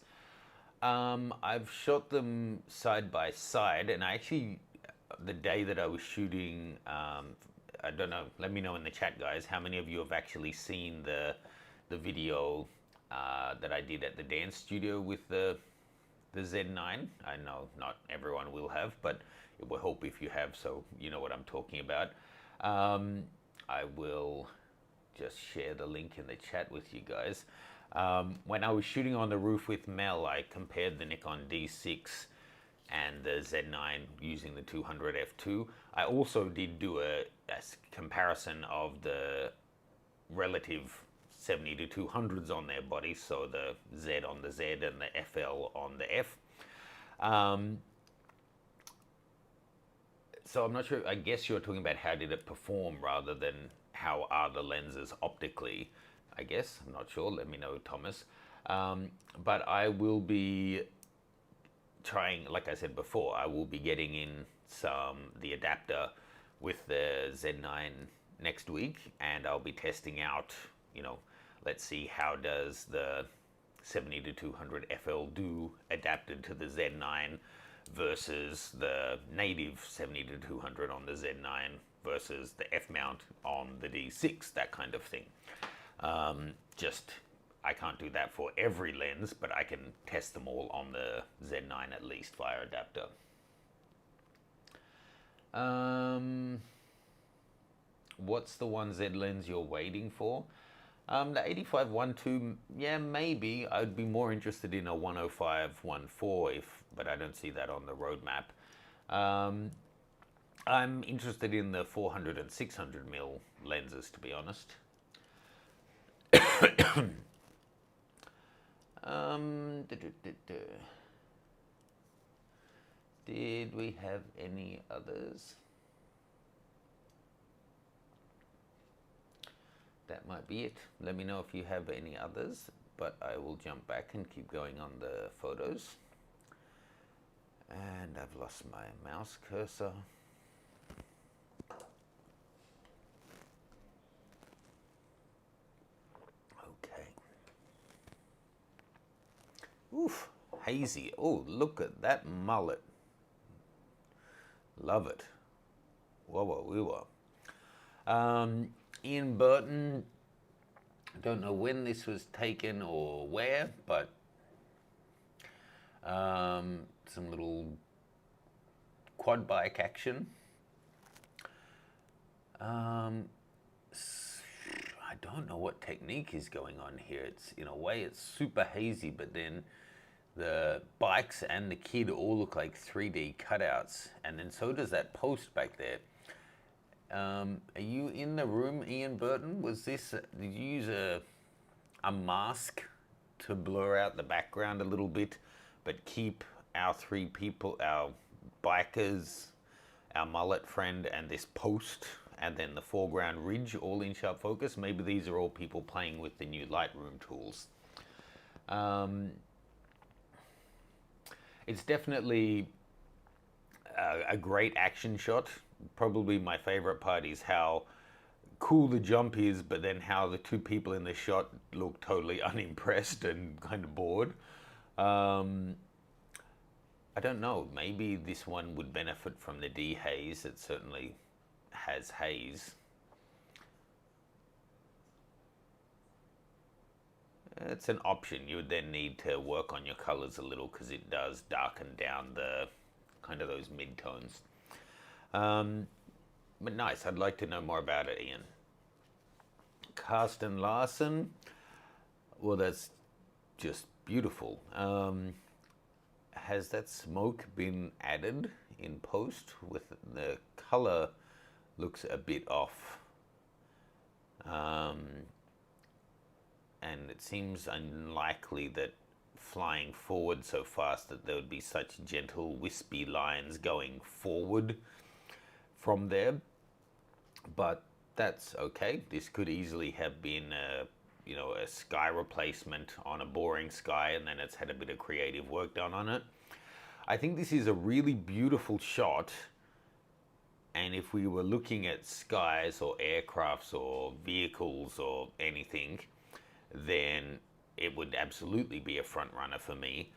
I've shot them side by side, and I actually, the day that I was shooting, I don't know, let me know in the chat, guys, how many of you have actually seen the video that I did at the dance studio with the Z9. I know not everyone will have, but it will help if you have, so you know what I'm talking about. I will just share the link in the chat with you guys. When I was shooting on the roof with Mel, I compared the Nikon D6 and the Z9 using the 200 f2. I also did do a comparison of the relative 70-200s on their bodies, so the Z on the Z and the FL on the F. So I'm not sure, I guess you're talking about how did it perform rather than how are the lenses optically, I guess. I'm not sure, let me know, Thomas. But I will be trying, like I said before, I will be getting in the adapter with the Z9 next week, and I'll be testing out, you know, let's see how does the 70-200 FL do adapted to the Z9 versus the native 70-200 on the Z9 versus the F mount on the D6, that kind of thing. I can't do that for every lens, but I can test them all on the Z9 at least via adapter. What's the 1Z lens you're waiting for? The 85-1.2, yeah, maybe. I'd be more interested in a 105-1.4, but I don't see that on the roadmap. I'm interested in the 400 and 600 mil lenses, to be honest. Did we have any others? That might be it. Let me know if you have any others, but I will jump back and keep going on the photos. And I've lost my mouse cursor. Oof, hazy. Oh, look at that mullet. Love it. Whoa, whoa, whoa, whoa. Ian Burton, I don't know when this was taken or where, but some little quad bike action. I don't know what technique is going on here. It's, in a way, it's super hazy, but then the bikes and the kid all look like 3D cutouts, and then so does that post back there. Are you in the room, Ian Burton? Did you use a mask to blur out the background a little bit, but keep our three people, our bikers, our mullet friend, and this post, and then the foreground ridge all in sharp focus? Maybe these are all people playing with the new Lightroom tools. It's definitely a great action shot. Probably my favorite part is how cool the jump is, but then how the two people in the shot look totally unimpressed and kind of bored. I don't know, maybe this one would benefit from the dehaze. It certainly has haze. It's an option. You would then need to work on your colors a little because it does darken down the kind of those mid-tones. But nice, I'd like to know more about it, Ian. Karsten Larson, well, that's just beautiful. Has that smoke been added in post? With the color looks a bit off. And it seems unlikely that flying forward so fast that there would be such gentle wispy lines going forward from there, but that's okay. This could easily have been a sky replacement on a boring sky, and then it's had a bit of creative work done on it. I think this is a really beautiful shot, and if we were looking at skies or aircrafts or vehicles or anything, then it would absolutely be a front runner for me.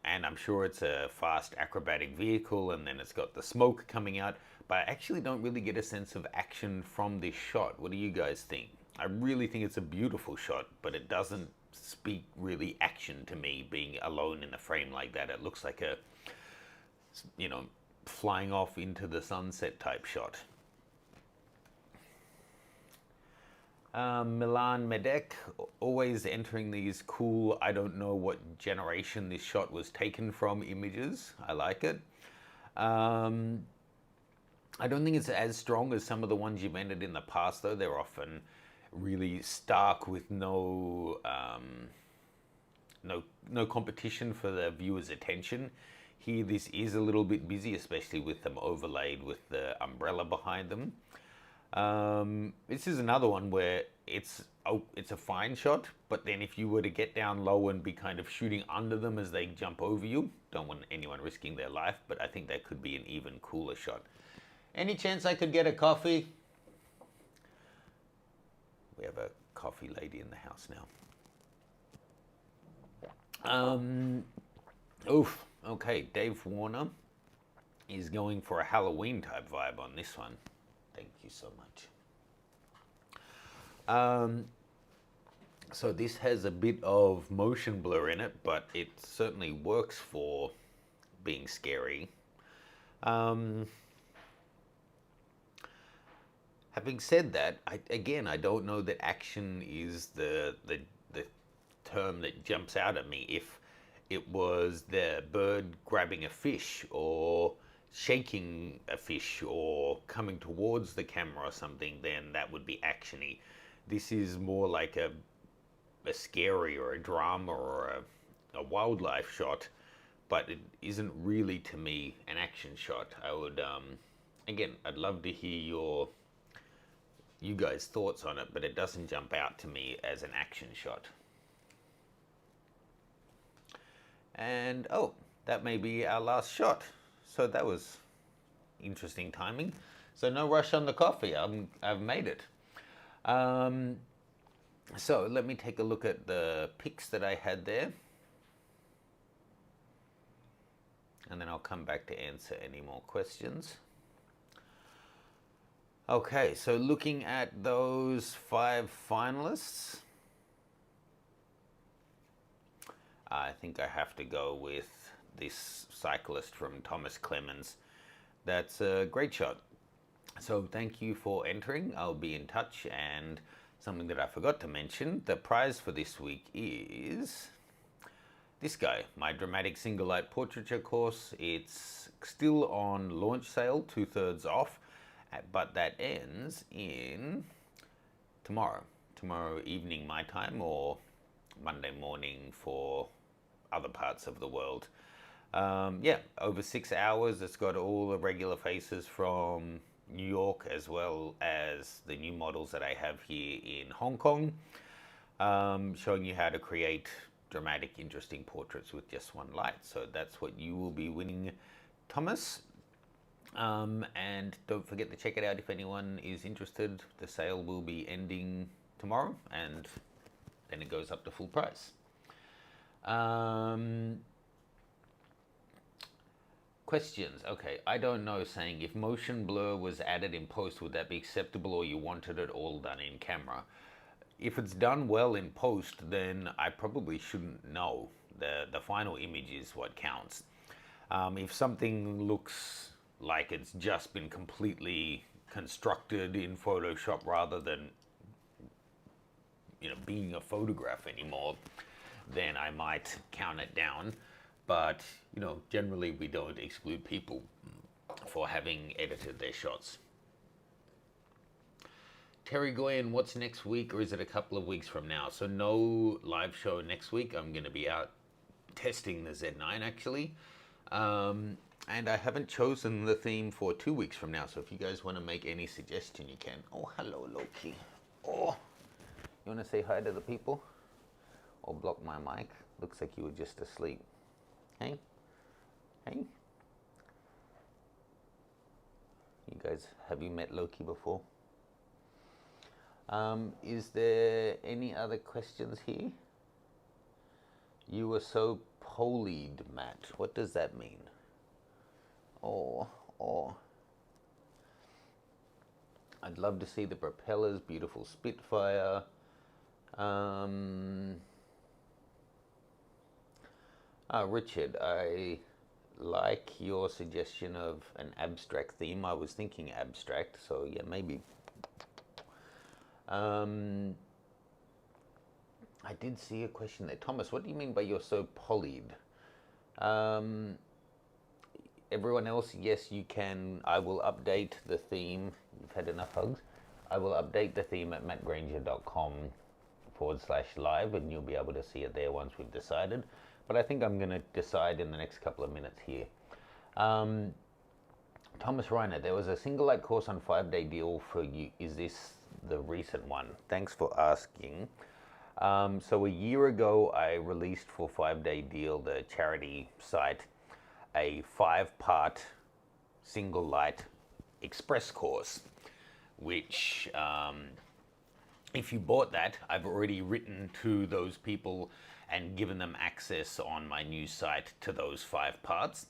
And I'm sure it's a fast acrobatic vehicle, and then it's got the smoke coming out, but I actually don't really get a sense of action from this shot. What do you guys think? I really think it's a beautiful shot, but it doesn't speak really action to me, being alone in a frame like that. It looks like a, flying off into the sunset type shot. Milan Medek, always entering these cool, I don't know what generation this shot was taken from images. I like it. I don't think it's as strong as some of the ones you've entered in the past, though. They're often really stark with no competition for the viewer's attention. Here, this is a little bit busy, especially with them overlaid with the umbrella behind them. This is another one where it's a fine shot, but then if you were to get down low and be kind of shooting under them as they jump over you, don't want anyone risking their life, but I think that could be an even cooler shot. Any chance I could get a coffee? We have a coffee lady in the house now. Oof, okay, Dave Warner is going for a Halloween type vibe on this one. Thank you so much. So this has a bit of motion blur in it, but it certainly works for being scary. Having said that, I don't know that action is the term that jumps out at me. If it was the bird grabbing a fish or shaking a fish or coming towards the camera or something, then that would be actiony. This is more like a scary or a drama or a wildlife shot, but it isn't really, to me, an action shot. I would, again, I'd love to hear you guys' thoughts on it, but it doesn't jump out to me as an action shot. And that may be our last shot. So that was interesting timing. So no rush on the coffee. I've made it. So let me take a look at the pics that I had there. and then I'll come back to answer any more questions. Okay, so looking at those 5 finalists, I think I have to go with this cyclist from Thomas Clemens. That's a great shot. So thank you for entering. I'll be in touch. And something that I forgot to mention, the prize for this week is this guy, my dramatic single light portraiture course. It's still on launch sale, 2/3 off, but that ends in tomorrow evening my time, or Monday morning for other parts of the world. Yeah, over 6 hours. It's got all the regular faces from New York, as well as the new models that I have here in Hong Kong, showing you how to create dramatic, interesting portraits with just one light. So that's what you will be winning, Thomas. And don't forget to check it out if anyone is interested. The sale will be ending tomorrow, and then it goes up to full price. Questions. Okay, I don't know, saying if motion blur was added in post, would that be acceptable, or you wanted it all done in camera? If it's done well in post, then I probably shouldn't know. The final image is what counts. If something looks like it's just been completely constructed in Photoshop rather than being a photograph anymore, then I might count it down. But generally we don't exclude people for having edited their shots. Terry Goyen, what's next week, or is it a couple of weeks from now? So no live show next week. I'm going to be out testing the Z9 actually. And I haven't chosen the theme for 2 weeks from now. So if you guys want to make any suggestion, you can. Oh, hello, Loki. Oh, you want to say hi to the people? Or block my mic? Looks like you were just asleep. Hey? Hey? You guys, have you met Loki before? Is there any other questions here? You were so polied, Matt. What does that mean? Oh. I'd love to see the propellers. Beautiful Spitfire. Richard, I like your suggestion of an abstract theme. I was thinking abstract, so yeah, maybe. I did see a question there. Thomas, what do you mean by you're so polyed? Everyone else, yes, you can. I will update the theme. You've had enough hugs. I will update the theme at mattgranger.com/live, and you'll be able to see it there once we've decided. But I think I'm going to decide in the next couple of minutes here. Thomas Reiner, there was a single light course on 5-day deal for you. Is this the recent one? Thanks for asking. So a year ago, I released for 5-day deal, the charity site, a 5-part single light express course, which if you bought that, I've already written to those people and given them access on my new site to those 5 parts.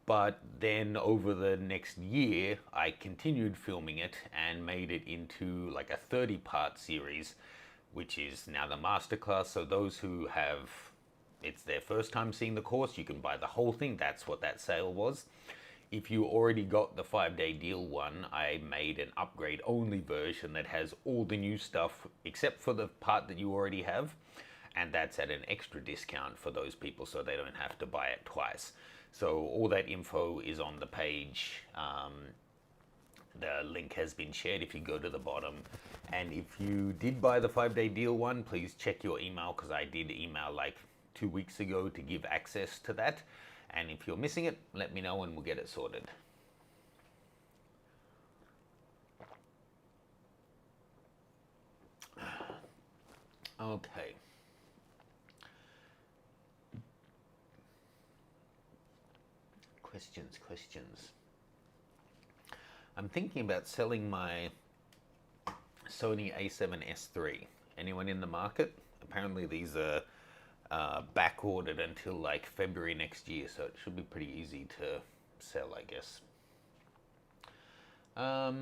But then over the next year, I continued filming it and made it into like a 30-part series, which is now the masterclass. So those who have, it's their first time seeing the course, you can buy the whole thing. That's what that sale was. If you already got the 5-day deal one, I made an upgrade only version that has all the new stuff except for the part that you already have. And that's at an extra discount for those people, so they don't have to buy it twice. So all that info is on the page. The link has been shared if you go to the bottom. And if you did buy the 5-day deal one, please check your email, because I did email like 2 weeks ago to give access to that. And if you're missing it, let me know and we'll get it sorted. Okay. Questions. I'm thinking about selling my Sony A7S III. Anyone in the market? Apparently these are back ordered until like February next year, so it should be pretty easy to sell, I guess. I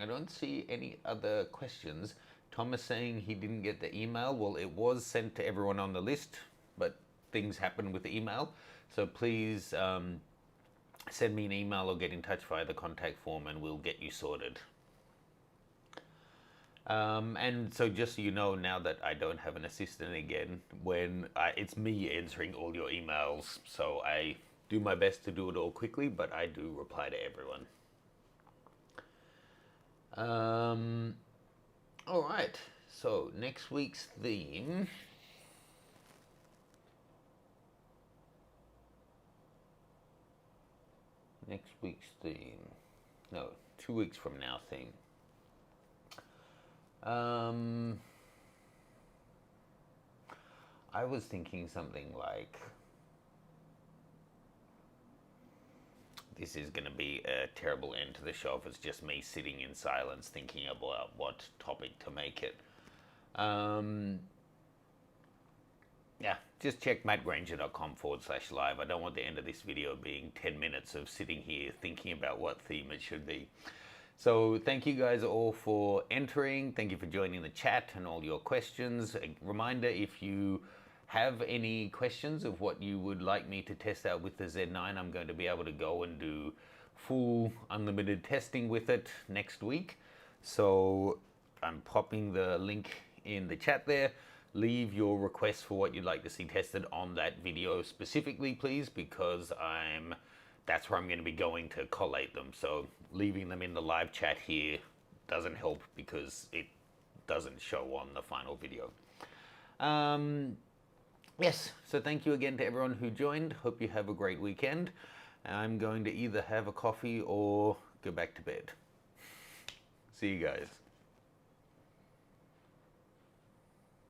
don't see any other questions. Tom is saying he didn't get the email. Well, it was sent to everyone on the list, but things happen with the email. So please send me an email or get in touch via the contact form and we'll get you sorted. And so just so you know, now that I don't have an assistant again, it's me answering all your emails. So I do my best to do it all quickly, but I do reply to everyone. All right, so next week's theme. No, 2 weeks from now theme. I was thinking something like, this is going to be a terrible end to the show if it's just me sitting in silence thinking about what topic to make it. Yeah, just check mattgranger.com/live. I don't want the end of this video being 10 minutes of sitting here thinking about what theme it should be. So thank you guys all for entering. Thank you for joining the chat and all your questions. A reminder, if you have any questions of what you would like me to test out with the Z9, I'm going to be able to go and do full unlimited testing with it next week. So I'm popping the link in the chat there. Leave your requests for what you'd like to see tested on that video specifically, please, because that's where I'm going to be going to collate them. So leaving them in the live chat here doesn't help because it doesn't show on the final video. Yes, so thank you again to everyone who joined. Hope you have a great weekend. I'm going to either have a coffee or go back to bed. See you guys.